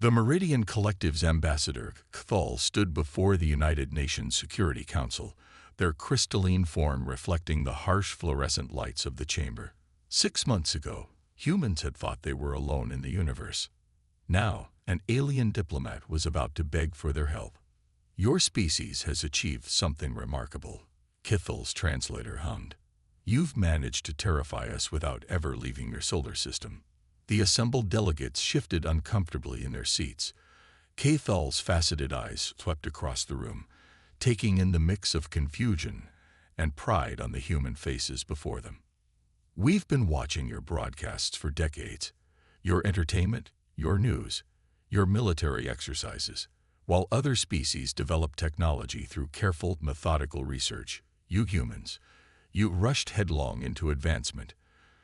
The Meridian Collective's ambassador, Cthulhu, stood before the United Nations Security Council, their crystalline form reflecting the harsh fluorescent lights of the chamber. 6 months ago, humans had thought they were alone in the universe. Now, an alien diplomat was about to beg for their help. "Your species has achieved something remarkable," Cthulhu's translator hummed. "You've managed to terrify us without ever leaving your solar system." The assembled delegates shifted uncomfortably in their seats. Cthulhu's faceted eyes swept across the room, taking in the mix of confusion and pride on the human faces before them. "We've been watching your broadcasts for decades. Your entertainment, your news, your military exercises. While other species develop technology through careful, methodical research, you humans, you rushed headlong into advancement,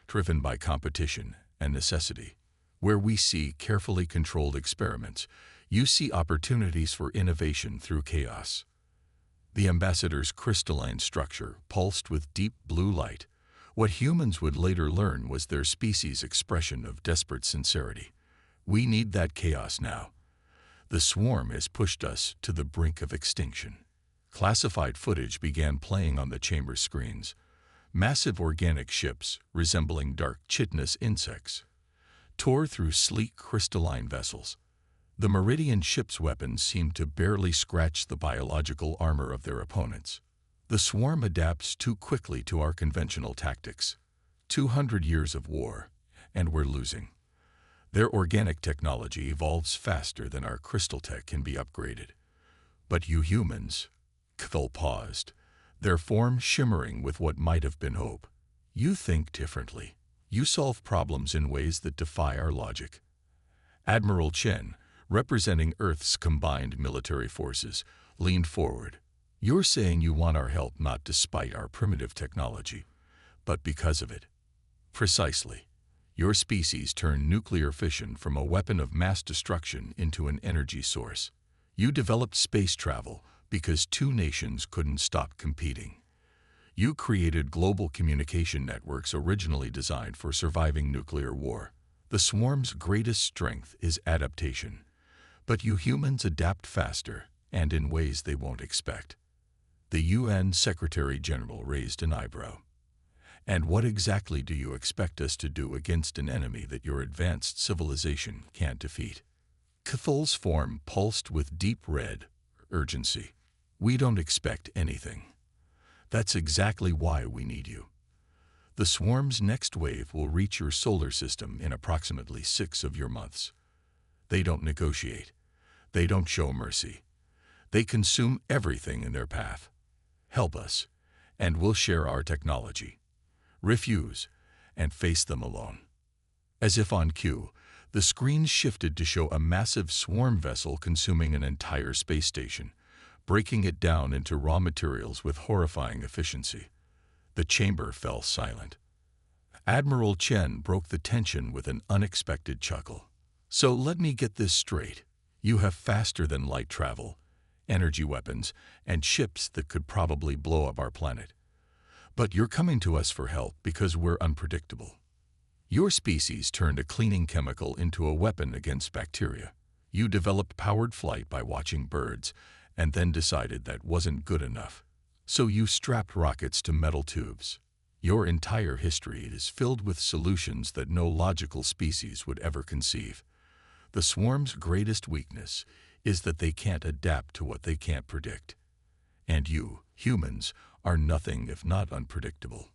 driven by competition and necessity. Where we see carefully controlled experiments, you see opportunities for innovation through chaos." The ambassador's crystalline structure pulsed with deep blue light. What humans would later learn was their species' expression of desperate sincerity. "We need that chaos now. The swarm has pushed us to the brink of extinction." Classified footage began playing on the chamber screens. Massive organic ships, resembling dark chitinous insects, tore through sleek crystalline vessels. The Meridian ship's weapons seemed to barely scratch the biological armor of their opponents. "The swarm adapts too quickly to our conventional tactics. 200 years of war, and we're losing. Their organic technology evolves faster than our crystal tech can be upgraded. But you humans," Cthulhu paused, their form shimmering with what might have been hope. "You think differently. You solve problems in ways that defy our logic." Admiral Chen, representing Earth's combined military forces, leaned forward. "You're saying you want our help not despite our primitive technology, but because of it." "Precisely. Your species turned nuclear fission from a weapon of mass destruction into an energy source. You developed space travel because two nations couldn't stop competing. You created global communication networks originally designed for surviving nuclear war. The swarm's greatest strength is adaptation. But you humans adapt faster, and in ways they won't expect." The UN Secretary General raised an eyebrow. "And what exactly do you expect us to do against an enemy that your advanced civilization can't defeat?" Cthulhu's form pulsed with deep red urgency. "We don't expect anything. That's exactly why we need you. The swarm's next wave will reach your solar system in approximately 6 of your months. They don't negotiate. They don't show mercy. They consume everything in their path. Help us, and we'll share our technology. Refuse, and face them alone." As if on cue, the screens shifted to show a massive swarm vessel consuming an entire space station, breaking it down into raw materials with horrifying efficiency. The chamber fell silent. Admiral Chen broke the tension with an unexpected chuckle. "So let me get this straight. You have faster-than-light travel, energy weapons, and ships that could probably blow up our planet. But you're coming to us for help because we're unpredictable. Your species turned a cleaning chemical into a weapon against bacteria. You developed powered flight by watching birds, and then decided that wasn't good enough. So you strapped rockets to metal tubes. Your entire history is filled with solutions that no logical species would ever conceive. The swarm's greatest weakness is that they can't adapt to what they can't predict. And you, humans, are nothing if not unpredictable."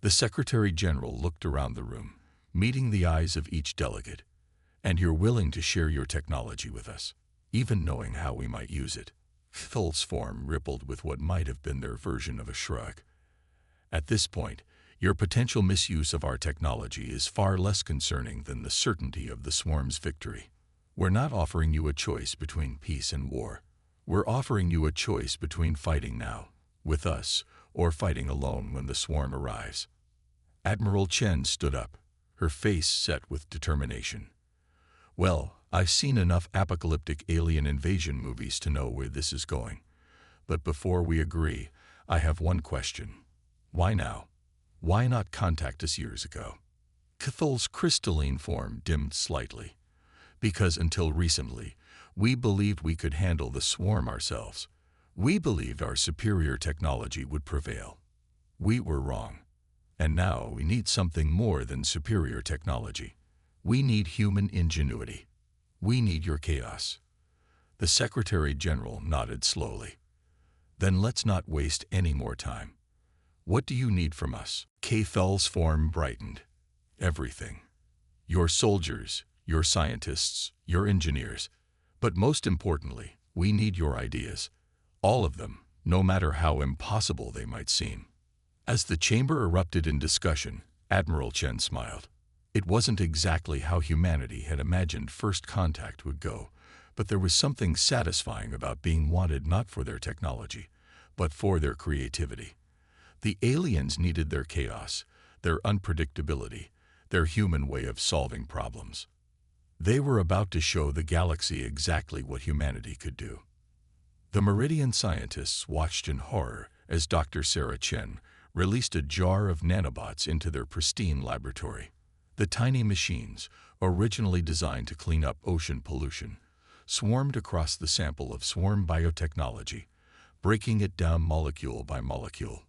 The Secretary General looked around the room, meeting the eyes of each delegate. "And you're willing to share your technology with us, even knowing how we might use it?" Cthulhu's form rippled with what might have been their version of a shrug. "At this point, your potential misuse of our technology is far less concerning than the certainty of the swarm's victory. We're not offering you a choice between peace and war. We're offering you a choice between fighting now, with us, or fighting alone when the swarm arrives." Admiral Chen stood up, her face set with determination. "Well, I've seen enough apocalyptic alien invasion movies to know where this is going. But before we agree, I have one question. Why now? Why not contact us years ago?" Cthulhu's crystalline form dimmed slightly. Because until recently, we believed we could handle the swarm ourselves. We believed our superior technology would prevail. We were wrong. And now we need something more than superior technology. We need human ingenuity. We need your chaos. The Secretary General nodded slowly. Then let's not waste any more time. What do you need from us? Cathal's form brightened. Everything. Your soldiers, your scientists, your engineers. But most importantly, we need your ideas. All of them, no matter how impossible they might seem. As the chamber erupted in discussion, Admiral Chen smiled. It wasn't exactly how humanity had imagined first contact would go, but there was something satisfying about being wanted not for their technology, but for their creativity. The aliens needed their chaos, their unpredictability, their human way of solving problems. They were about to show the galaxy exactly what humanity could do. The Meridian scientists watched in horror as Dr. Sarah Chen released a jar of nanobots into their pristine laboratory. The tiny machines, originally designed to clean up ocean pollution, swarmed across the sample of swarm biotechnology, breaking it down molecule by molecule.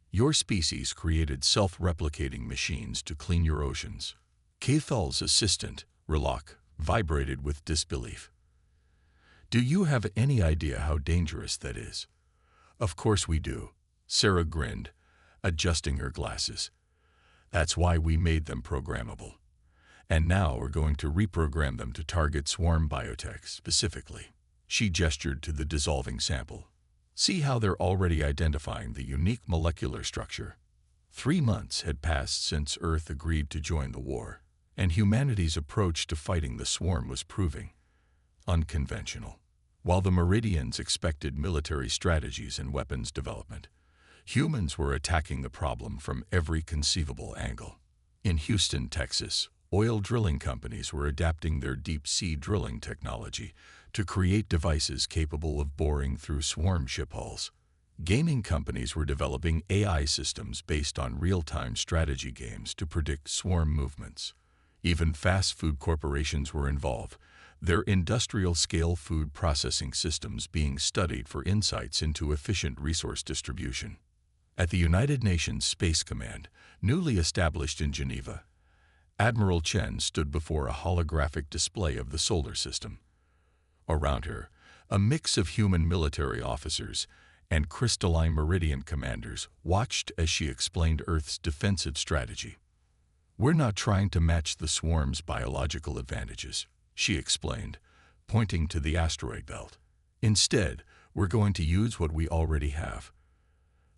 Your species created self-replicating machines to clean your oceans. Cathal's assistant, Relok, vibrated with disbelief. Do you have any idea how dangerous that is? Of course we do, Sarah grinned, adjusting her glasses. That's why we made them programmable. And now we're going to reprogram them to target swarm biotech specifically. She gestured to the dissolving sample. See how they're already identifying the unique molecular structure. 3 months had passed since Earth agreed to join the war, and humanity's approach to fighting the swarm was proving unconventional. While the Meridians expected military strategies and weapons development, humans were attacking the problem from every conceivable angle. In Houston, Texas, oil drilling companies were adapting their deep-sea drilling technology to create devices capable of boring through swarm ship hulls. Gaming companies were developing AI systems based on real-time strategy games to predict swarm movements. Even fast food corporations were involved, their industrial-scale food processing systems being studied for insights into efficient resource distribution. At the United Nations Space Command, newly established in Geneva, Admiral Chen stood before a holographic display of the solar system. Around her, a mix of human military officers and crystalline Meridian commanders watched as she explained Earth's defensive strategy. We're not trying to match the swarm's biological advantages, she explained, pointing to the asteroid belt. Instead, we're going to use what we already have.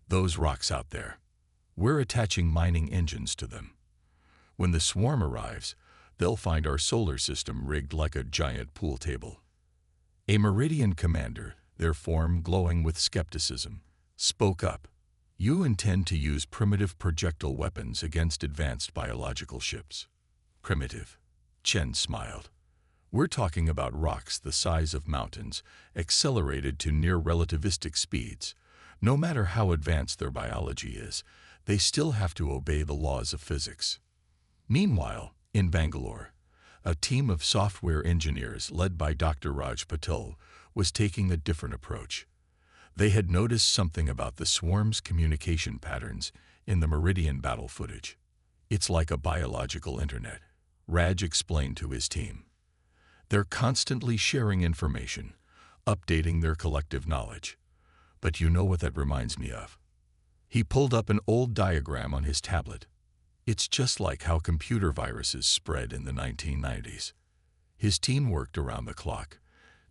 Those rocks out there. We're attaching mining engines to them. When the swarm arrives, they'll find our solar system rigged like a giant pool table. A Meridian commander, their form glowing with skepticism, spoke up. You intend to use primitive projectile weapons against advanced biological ships. Primitive. Chen smiled. We're talking about rocks the size of mountains, accelerated to near relativistic speeds. No matter how advanced their biology is, they still have to obey the laws of physics. Meanwhile, in Bangalore, a team of software engineers led by Dr. Raj Patel was taking a different approach. They had noticed something about the swarm's communication patterns in the Meridian battle footage. It's like a biological internet, Raj explained to his team. They're constantly sharing information, updating their collective knowledge. But you know what that reminds me of? He pulled up an old diagram on his tablet. It's just like how computer viruses spread in the 1990s. His team worked around the clock,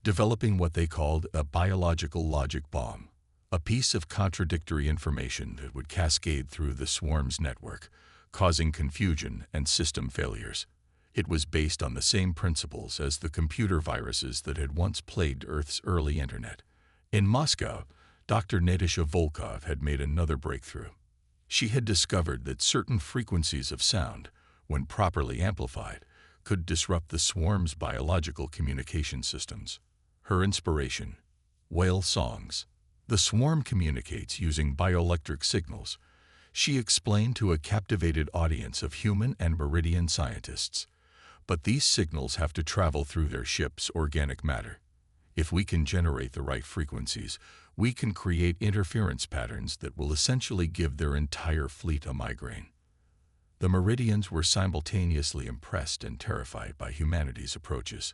developing what they called a biological logic bomb, a piece of contradictory information that would cascade through the swarm's network, causing confusion and system failures. It was based on the same principles as the computer viruses that had once plagued Earth's early internet. In Moscow, Dr. Natasha Volkov had made another breakthrough. She had discovered that certain frequencies of sound, when properly amplified, could disrupt the swarm's biological communication systems. Her inspiration: whale songs. The swarm communicates using bioelectric signals, she explained to a captivated audience of human and Meridian scientists. But these signals have to travel through their ship's organic matter. If we can generate the right frequencies, we can create interference patterns that will essentially give their entire fleet a migraine. The Meridians were simultaneously impressed and terrified by humanity's approaches.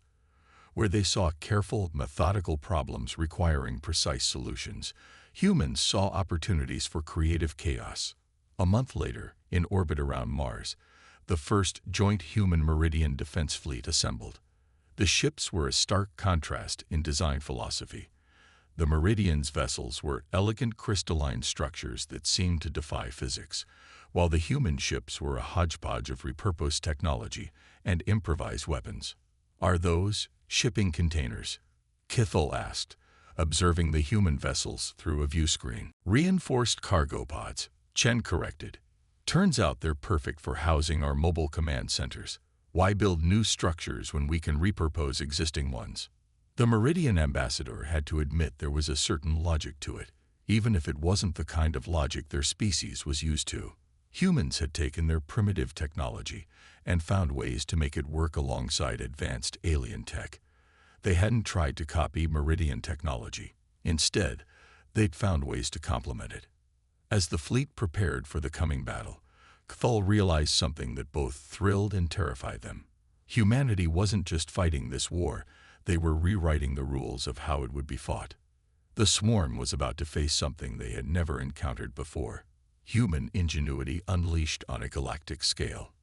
Where they saw careful, methodical problems requiring precise solutions, humans saw opportunities for creative chaos. A month later, in orbit around Mars, the first joint human Meridian defense fleet assembled. The ships were a stark contrast in design philosophy. The Meridians' vessels were elegant crystalline structures that seemed to defy physics, while the human ships were a hodgepodge of repurposed technology and improvised weapons. "Are those shipping containers?" Kithel asked, observing the human vessels through a viewscreen. "Reinforced cargo pods," Chen corrected. "Turns out they're perfect for housing our mobile command centers. Why build new structures when we can repurpose existing ones?" The Meridian ambassador had to admit there was a certain logic to it, even if it wasn't the kind of logic their species was used to. Humans had taken their primitive technology and found ways to make it work alongside advanced alien tech. They hadn't tried to copy Meridian technology. Instead, they'd found ways to complement it. As the fleet prepared for the coming battle, Kthul realized something that both thrilled and terrified them. Humanity wasn't just fighting this war, they were rewriting the rules of how it would be fought. The swarm was about to face something they had never encountered before: human ingenuity unleashed on a galactic scale.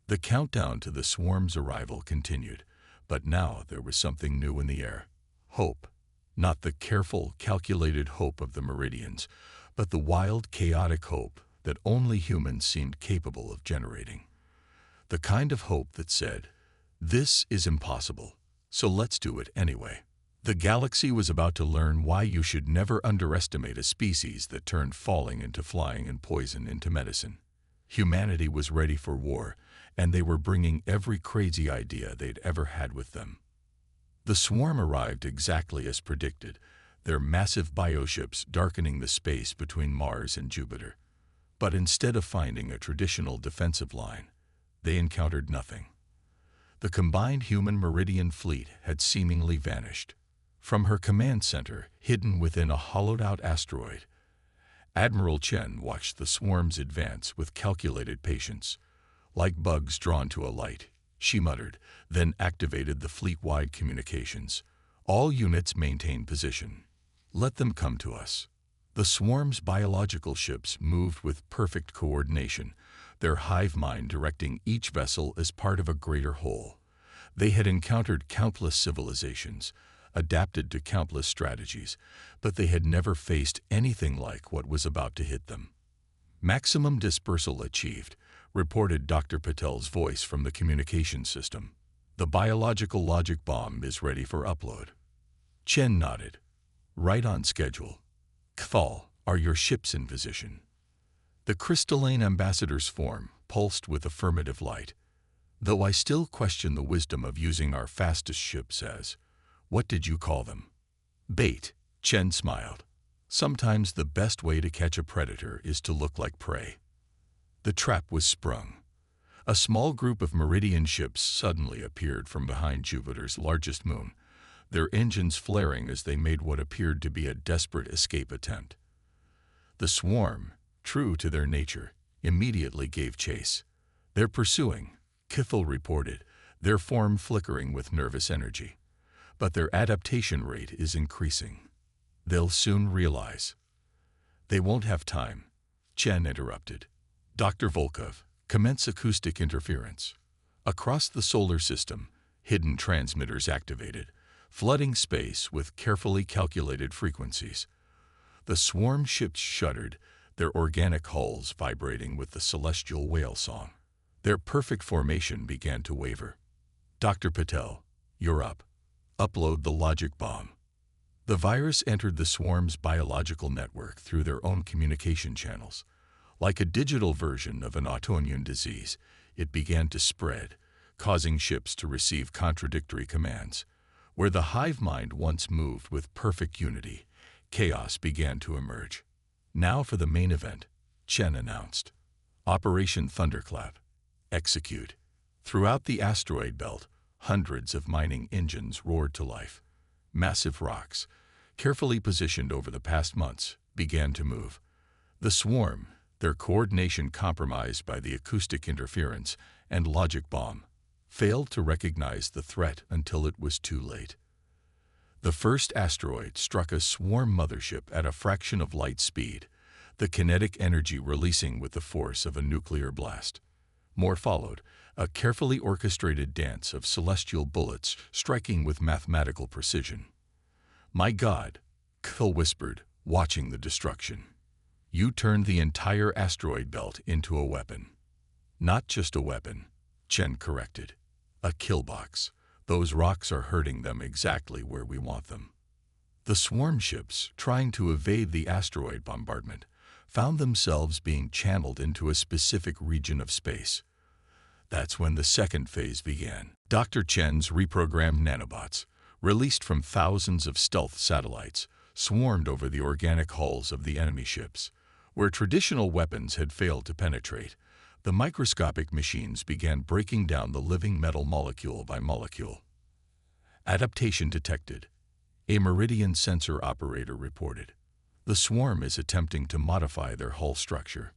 The countdown to the swarm's arrival continued, but now there was something new in the air. Hope. Not the careful, calculated hope of the Meridians, but the wild, chaotic hope that only humans seemed capable of generating. The kind of hope that said, "This is impossible, so let's do it anyway." The galaxy was about to learn why you should never underestimate a species that turned falling into flying and poison into medicine. Humanity was ready for war, and they were bringing every crazy idea they'd ever had with them. The swarm arrived exactly as predicted, their massive bioships darkening the space between Mars and Jupiter. But instead of finding a traditional defensive line, they encountered nothing. The combined human Meridian fleet had seemingly vanished. From her command center, hidden within a hollowed-out asteroid, Admiral Chen watched the swarms advance with calculated patience. "Like bugs drawn to a light," she muttered, then activated the fleet-wide communications. "All units maintain position. Let them come to us." The swarm's biological ships moved with perfect coordination, their hive mind directing each vessel as part of a greater whole. They had encountered countless civilizations, adapted to countless strategies, but they had never faced anything like what was about to hit them. "Maximum dispersal achieved," reported Dr. Patel's voice from the communication system. "The biological logic bomb is ready for upload." Chen nodded. "Right on schedule. Kthal, are your ships in position?" The crystalline ambassador's form pulsed with affirmative light. "Though I still question the wisdom of using our fastest ships as, what did you call them?" "Bait," Chen smiled. "Sometimes the best way to catch a predator is to look like prey." The trap was sprung. A small group of Meridian ships suddenly appeared from behind Jupiter's largest moon, their engines flaring as they made what appeared to be a desperate escape attempt. The swarm, true to their nature, immediately gave chase. "They're pursuing," Kithel reported, their form flickering with nervous energy. "But their adaptation rate is increasing. They'll soon realize." "They won't have time," Chen interrupted. "Dr. Volkov, commence acoustic interference." Across the solar system, hidden transmitters activated, flooding space with carefully calculated frequencies. The swarm ships shuddered, their organic hulls vibrating with the celestial whale song. Their perfect formation began to waver. "Dr. Patel, you're up. Upload the logic bomb." The virus entered the swarm's biological network through their own communication channels. Like a digital version of an autoimmune disease, it began to spread, causing ships to receive contradictory commands. Where the hive mind once moved with perfect unity, chaos began to emerge. "Now for the main event," Chen announced. "Operation Thunderclap. Execute." Throughout the asteroid belt, hundreds of mining engines roared to life. Massive rocks, carefully positioned over the past months, began to move. The swarm, their coordination compromised by the acoustic interference and logic bomb, failed to recognize the threat until it was too late. The first asteroid struck a swarm mothership at a fraction of light speed, the kinetic energy releasing with the force of a nuclear blast. More followed, a carefully orchestrated dance of celestial bullets striking with mathematical precision. "My God," Kthal whispered, watching the destruction. "You turned the entire asteroid belt into a weapon." "Not just a weapon," Chen corrected. "A kill box. Those rocks are hurting them exactly where we want them." The swarm ships, trying to evade the asteroid bombardment, found themselves being channeled into a specific region of space. That's when the second phase began. Dr. Chen's reprogrammed nanobots, released from thousands of stealth satellites, swarmed over the organic hulls of the enemy ships. Where traditional weapons had failed to penetrate, the microscopic machines began breaking down the living metal molecule by molecule. "Adaptation detected," a Meridian sensor operator reported. "The swarm is attempting to modify their hull structure."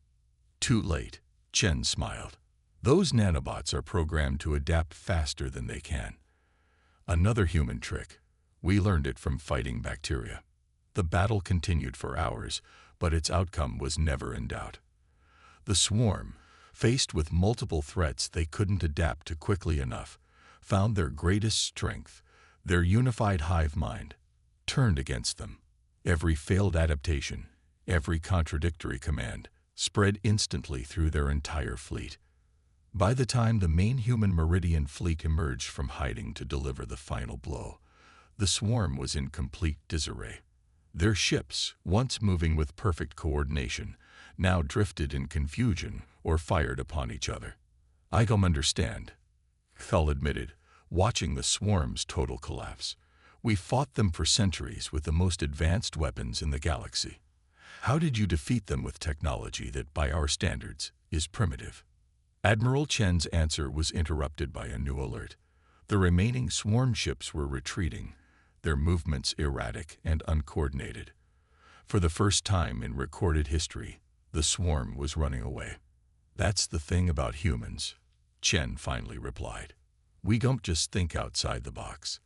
"Too late," Chen smiled. "Those nanobots are programmed to adapt faster than they can." Another human trick. We learned it from fighting bacteria. The battle continued for hours, but its outcome was never in doubt. The swarm, faced with multiple threats they couldn't adapt to quickly enough, found their greatest strength, their unified hive mind, turned against them. Every failed adaptation, every contradictory command, spread instantly through their entire fleet. By the time the main human Meridian fleet emerged from hiding to deliver the final blow, the swarm was in complete disarray. Their ships, once moving with perfect coordination, now drifted in confusion or fired upon each other. "I don't understand," Kthal admitted, watching the swarm's total collapse. "We fought them for centuries with the most advanced weapons in the galaxy. How did you defeat them with technology that, by our standards, is primitive?" Admiral Chen's answer was interrupted by a new alert. The remaining swarm ships were retreating, their movements erratic and uncoordinated. For the first time in recorded history, the swarm was running away. "That's the thing about humans," Chen finally replied. "We don't just think outside the box.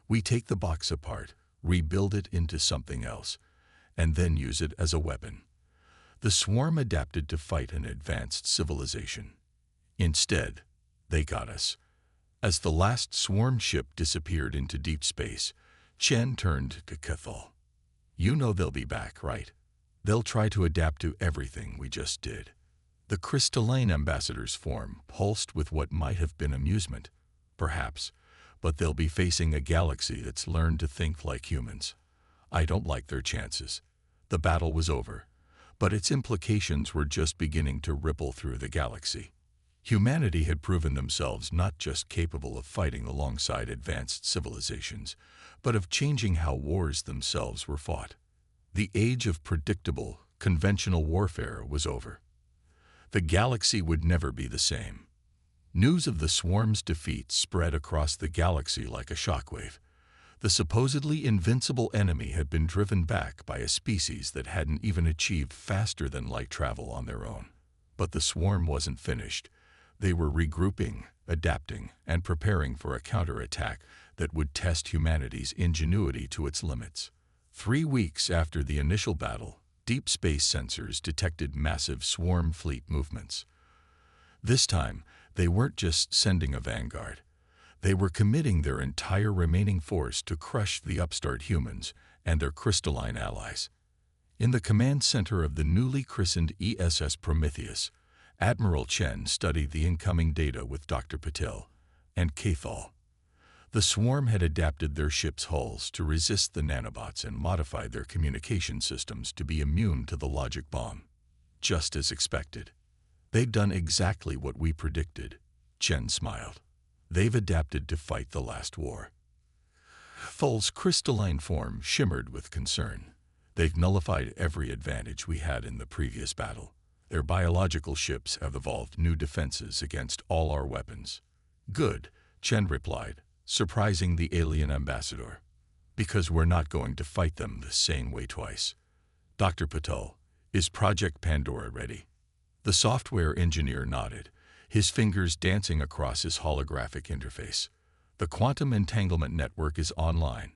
We take the box apart, rebuild it into something else, and then use it as a weapon." The swarm adapted to fight an advanced civilization. Instead, they got us. As the last swarm ship disappeared into deep space, Chen turned to Kthal. "You know they'll be back, right? They'll try to adapt to everything we just did." The crystalline ambassador's form pulsed with what might have been amusement, perhaps, but they'll be facing a galaxy that's learned to think like humans. I don't like their chances. The battle was over, but its implications were just beginning to ripple through the galaxy. Humanity had proven themselves not just capable of fighting alongside advanced civilizations, but of changing how wars themselves were fought. The age of predictable, conventional warfare was over. The galaxy would never be the same. News of the swarm's defeat spread across the galaxy like a shockwave. The supposedly invincible enemy had been driven back by a species that hadn't even achieved faster-than-light travel on their own. But the swarm wasn't finished. They were regrouping, adapting, and preparing for a counterattack that would test humanity's ingenuity to its limits. 3 weeks after the initial battle, deep space sensors detected massive swarm fleet movements. This time, they weren't just sending a vanguard. They were committing their entire remaining force to crush the upstart humans and their crystalline allies. In the command center of the newly christened ESS Prometheus, Admiral Chen studied the incoming data with Dr. Patel and Kthal. The swarm had adapted their ship's hulls to resist the nanobots and modified their communication systems to be immune to the logic bomb. Just as expected. "They've done exactly what we predicted," Chen smiled. "They've adapted to fight the last war." Thal's crystalline form shimmered with concern. "They've nullified every advantage we had in the previous battle. Their biological ships have evolved new defenses against all our weapons." Good, Chen replied, surprising the alien ambassador. Because we're not going to fight them the same way twice. Dr. Patel, is Project Pandora ready? The software engineer nodded, his fingers dancing across his holographic interface. The quantum entanglement network is online.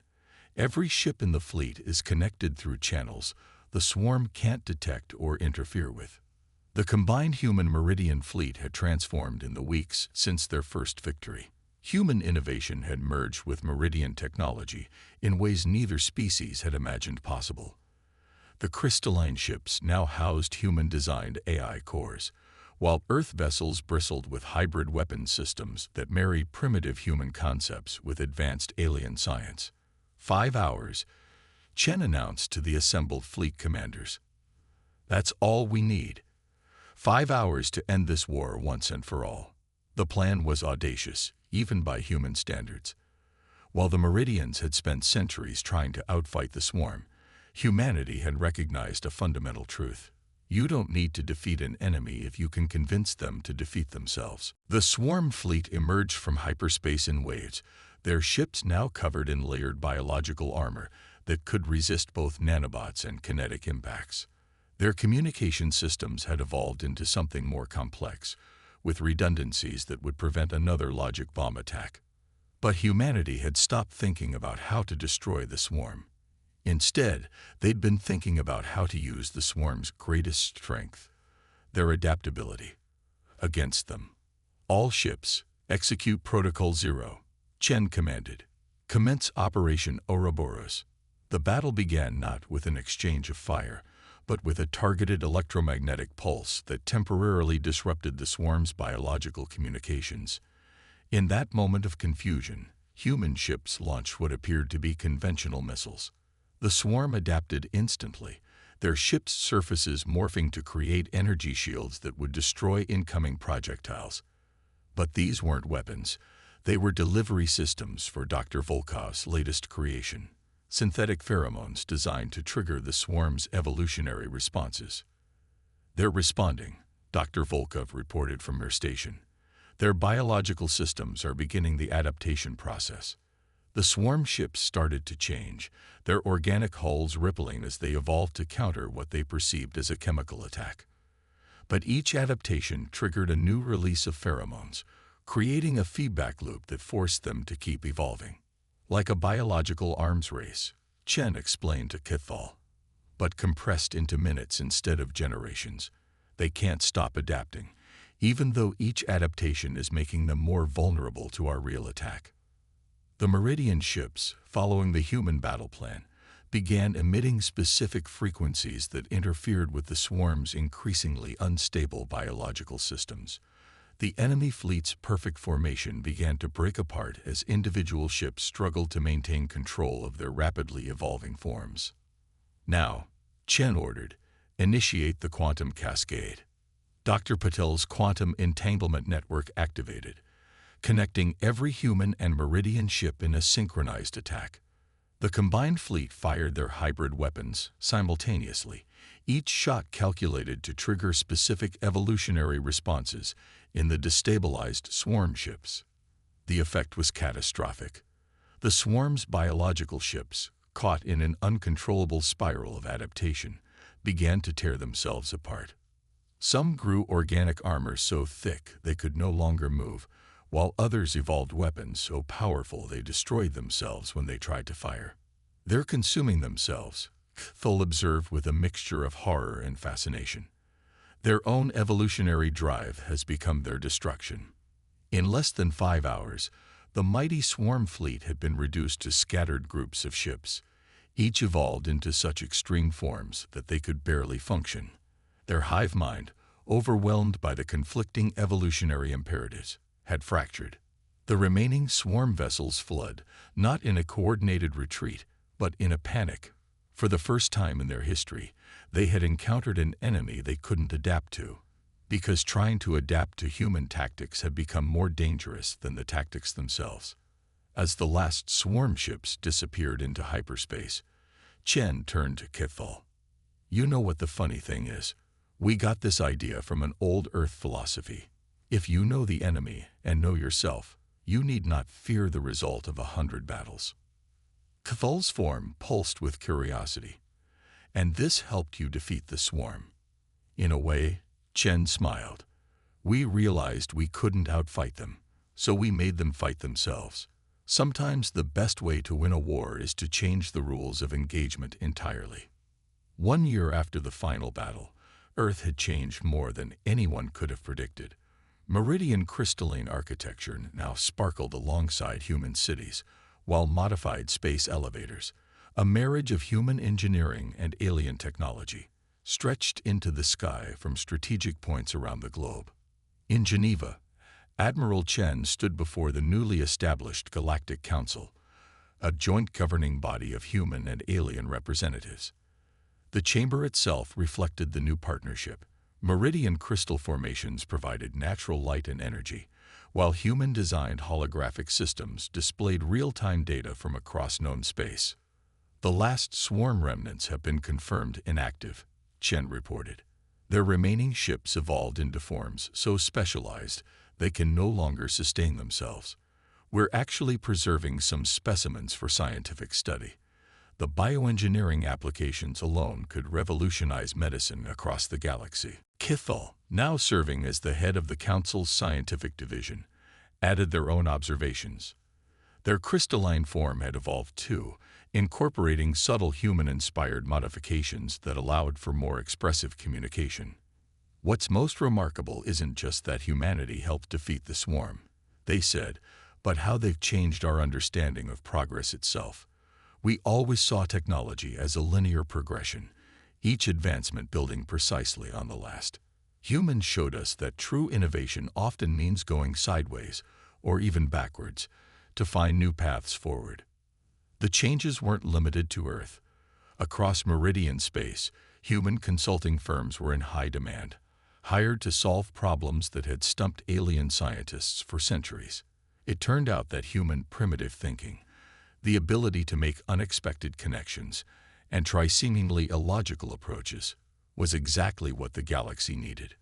Every ship in the fleet is connected through channels the swarm can't detect or interfere with. The combined human Meridian fleet had transformed in the weeks since their first victory. Human innovation had merged with Meridian technology in ways neither species had imagined possible. The crystalline ships now housed human-designed AI cores, while Earth vessels bristled with hybrid weapon systems that married primitive human concepts with advanced alien science. 5 hours, Chen announced to the assembled fleet commanders. That's all we need. 5 hours to end this war once and for all. The plan was audacious, even by human standards. While the Meridians had spent centuries trying to outfight the swarm, humanity had recognized a fundamental truth. You don't need to defeat an enemy if you can convince them to defeat themselves. The swarm fleet emerged from hyperspace in waves, their ships now covered in layered biological armor that could resist both nanobots and kinetic impacts. Their communication systems had evolved into something more complex, with redundancies that would prevent another logic bomb attack. But humanity had stopped thinking about how to destroy the swarm. Instead, they'd been thinking about how to use the swarm's greatest strength, their adaptability, against them. All ships, execute Protocol 0, Chen commanded. Commence Operation Ouroboros. The battle began not with an exchange of fire, but with a targeted electromagnetic pulse that temporarily disrupted the swarm's biological communications. In that moment of confusion, human ships launched what appeared to be conventional missiles. The swarm adapted instantly, their ships' surfaces morphing to create energy shields that would destroy incoming projectiles. But these weren't weapons. They were delivery systems for Dr. Volkov's latest creation, synthetic pheromones designed to trigger the swarm's evolutionary responses. They're responding, Dr. Volkov reported from her station. Their biological systems are beginning the adaptation process. The swarm ships started to change, their organic hulls rippling as they evolved to counter what they perceived as a chemical attack. But each adaptation triggered a new release of pheromones, creating a feedback loop that forced them to keep evolving. Like a biological arms race, Chen explained to Kithal, but compressed into minutes instead of generations. They can't stop adapting, even though each adaptation is making them more vulnerable to our real attack. The Meridian ships, following the human battle plan, began emitting specific frequencies that interfered with the swarm's increasingly unstable biological systems. The enemy fleet's perfect formation began to break apart as individual ships struggled to maintain control of their rapidly evolving forms. Now, Chen ordered, initiate the quantum cascade. Dr. Patel's quantum entanglement network activated, connecting every human and Meridian ship in a synchronized attack. The combined fleet fired their hybrid weapons simultaneously, each shot calculated to trigger specific evolutionary responses in the destabilized swarm ships. The effect was catastrophic. The swarm's biological ships, caught in an uncontrollable spiral of adaptation, began to tear themselves apart. Some grew organic armor so thick they could no longer move, while others evolved weapons so powerful they destroyed themselves when they tried to fire. They're consuming themselves, Thul observed with a mixture of horror and fascination. Their own evolutionary drive has become their destruction. In less than 5 hours, the mighty swarm fleet had been reduced to scattered groups of ships, each evolved into such extreme forms that they could barely function. Their hive mind, overwhelmed by the conflicting evolutionary imperatives, had fractured. The remaining swarm vessels fled, not in a coordinated retreat, but in a panic. For the first time in their history, they had encountered an enemy they couldn't adapt to, because trying to adapt to human tactics had become more dangerous than the tactics themselves. As the last swarm ships disappeared into hyperspace, Chen turned to Kithal. You know what the funny thing is? We got this idea from an old Earth philosophy. If you know the enemy and know yourself, You need not fear the result of 100 battles. Cthulhu's form pulsed with curiosity, and this helped you defeat the swarm. In a way, Chen smiled. We realized we couldn't outfight them, so we made them fight themselves. Sometimes the best way to win a war is to change the rules of engagement entirely. 1 year after the final battle, Earth had changed more than anyone could have predicted. Meridian crystalline architecture now sparkled alongside human cities, while modified space elevators, a marriage of human engineering and alien technology, stretched into the sky from strategic points around the globe. In Geneva, Admiral Chen stood before the newly established Galactic Council, a joint governing body of human and alien representatives. The chamber itself reflected the new partnership. Meridian crystal formations provided natural light and energy, while human-designed holographic systems displayed real-time data from across known space. The last swarm remnants have been confirmed inactive, Chen reported. Their remaining ships evolved into forms so specialized they can no longer sustain themselves. We're actually preserving some specimens for scientific study. The bioengineering applications alone could revolutionize medicine across the galaxy. Cthulhu, now serving as the head of the Council's scientific division, added their own observations. Their crystalline form had evolved too, incorporating subtle human-inspired modifications that allowed for more expressive communication. What's most remarkable isn't just that humanity helped defeat the swarm, they said, but how they've changed our understanding of progress itself. We always saw technology as a linear progression, each advancement building precisely on the last. Humans showed us that true innovation often means going sideways, or even backwards, to find new paths forward. The changes weren't limited to Earth. Across Meridian space, human consulting firms were in high demand, hired to solve problems that had stumped alien scientists for centuries. It turned out that human primitive thinking, the ability to make unexpected connections and try seemingly illogical approaches, was exactly what the galaxy needed.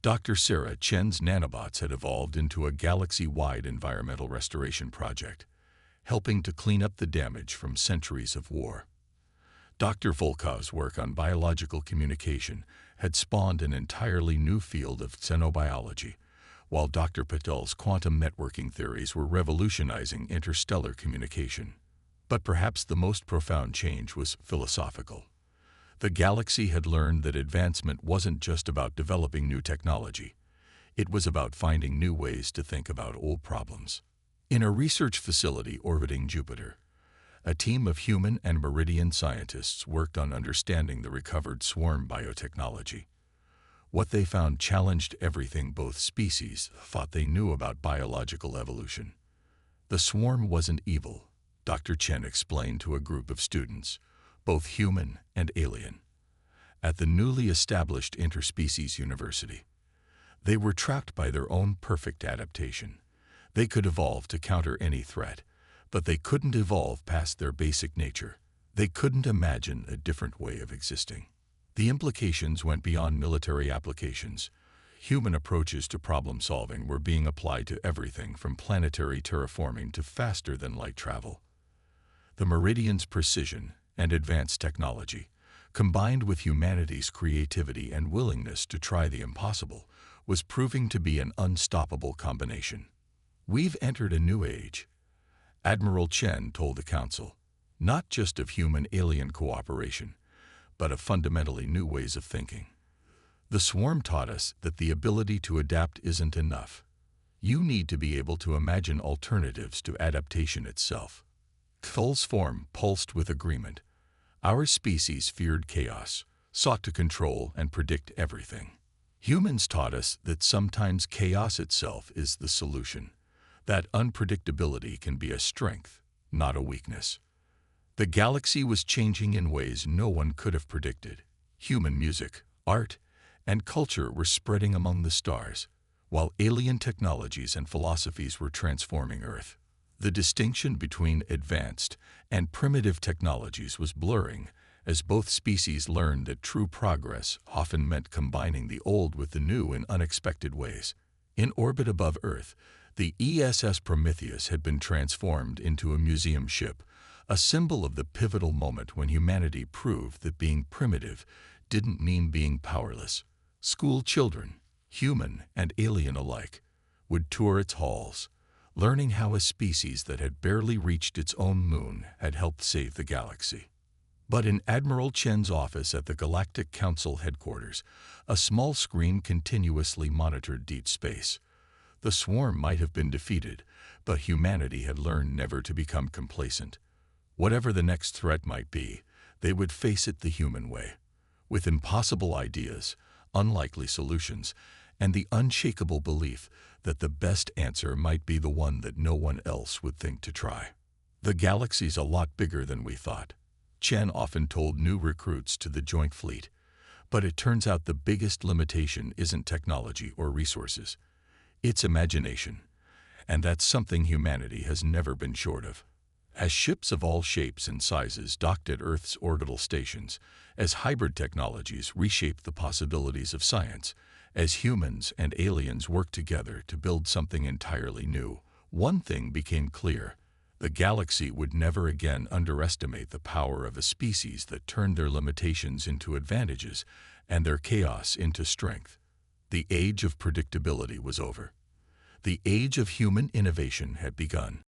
Dr. Sarah Chen's nanobots had evolved into a galaxy-wide environmental restoration project, helping to clean up the damage from centuries of war. Dr. Volkov's work on biological communication had spawned an entirely new field of xenobiology, while Dr. Patel's quantum networking theories were revolutionizing interstellar communication. But perhaps the most profound change was philosophical. The galaxy had learned that advancement wasn't just about developing new technology. It was about finding new ways to think about old problems. In a research facility orbiting Jupiter, a team of human and Meridian scientists worked on understanding the recovered swarm biotechnology. What they found challenged everything both species thought they knew about biological evolution. The swarm wasn't evil, Dr. Chen explained to a group of students, both human and alien, at the newly established Interspecies University. They were trapped by their own perfect adaptation. They could evolve to counter any threat, but they couldn't evolve past their basic nature. They couldn't imagine a different way of existing. The implications went beyond military applications. Human approaches to problem-solving were being applied to everything from planetary terraforming to faster-than-light travel. The Meridian's precision and advanced technology, combined with humanity's creativity and willingness to try the impossible, was proving to be an unstoppable combination. We've entered a new age, Admiral Chen told the Council, not just of human-alien cooperation, but of fundamentally new ways of thinking. The swarm taught us that the ability to adapt isn't enough. You need to be able to imagine alternatives to adaptation itself. Cthulhu's form pulsed with agreement. Our species feared chaos, sought to control and predict everything. Humans taught us that sometimes chaos itself is the solution, that unpredictability can be a strength, not a weakness. The galaxy was changing in ways no one could have predicted. Human music, art, and culture were spreading among the stars, while alien technologies and philosophies were transforming Earth. The distinction between advanced and primitive technologies was blurring as both species learned that true progress often meant combining the old with the new in unexpected ways. In orbit above Earth, The ESS Prometheus had been transformed into a museum ship, a symbol of the pivotal moment when humanity proved that being primitive didn't mean being powerless. School children, human and alien alike, would tour its halls, learning how a species that had barely reached its own moon had helped save the galaxy. But in Admiral Chen's office at the Galactic Council headquarters, a small screen continuously monitored deep space. The swarm might have been defeated, but humanity had learned never to become complacent. Whatever the next threat might be, they would face it the human way, with impossible ideas, unlikely solutions, and the unshakable belief that the best answer might be the one that no one else would think to try. The galaxy's a lot bigger than we thought, Chen often told new recruits to the Joint Fleet, but it turns out the biggest limitation isn't technology or resources. It's imagination, and that's something humanity has never been short of. As ships of all shapes and sizes docked at Earth's orbital stations, as hybrid technologies reshaped the possibilities of science, as humans and aliens worked together to build something entirely new, one thing became clear: the galaxy would never again underestimate the power of a species that turned their limitations into advantages and their chaos into strength. The age of predictability was over. The age of human innovation had begun.